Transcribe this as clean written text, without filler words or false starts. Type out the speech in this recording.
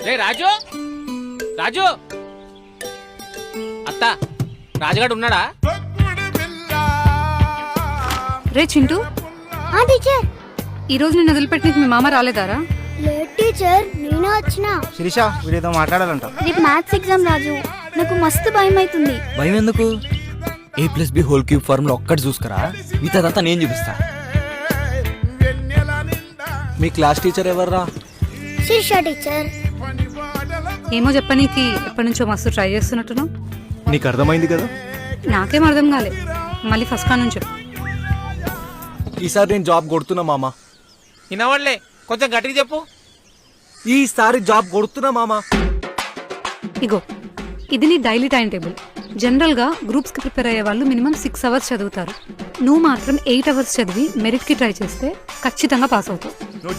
రే రాజు, రాజు అత్త, రాజుగాడు ఉన్నాడా? రే చింటూ, టీచర్ ఈ రోజు నేను వదిలిపెట్టడానికి మీ మామ రాలేదారా? లేదు టీచర్, నేనే వచ్చిన. శిరీష వీడితో మాట్లాడాలంట. రేపు మ్యాథ్స్ ఎగ్జామ్ రాజు, నాకు మస్తు భయం అవుతుంది. భయం ఎందుకు? a+b² ఫార్ములా ఒక్కటి చూసుకురా, మిగతాదంతా నేను చూపిస్తా. మీ క్లాస్ టీచర్ ఎవర్రా? శిరీష టీచర్. ఏమో చెప్పనీకి ఎప్పటి నుంచో మస్తు ట్రై చేస్తున్నట్టును. నీకు అర్థమైంది కదా? నాకేం అర్థం కాలే, మళ్ళీ ఫస్ట్ కా నుంచి చెప్పు. ఈసారి నేను జాబ్ కొడుతున్నా మామ. వినవాళ్లే, కొంచెం గట్టిగా చెప్పు. ఈసారి జాబ్ కొడుతున్నా మామ. ఇగో, ఇది నీ డైలీ టైం టేబుల్. జనరల్గా గ్రూప్స్కి ప్రిపేర్ అయ్యే వాళ్ళు మినిమం 6 hours చదువుతారు. నువ్వు మాత్రం 8 hours చదివి మెరిట్కి ట్రై చేస్తే ఖచ్చితంగా పాస్ అవుతావు. నువ్వు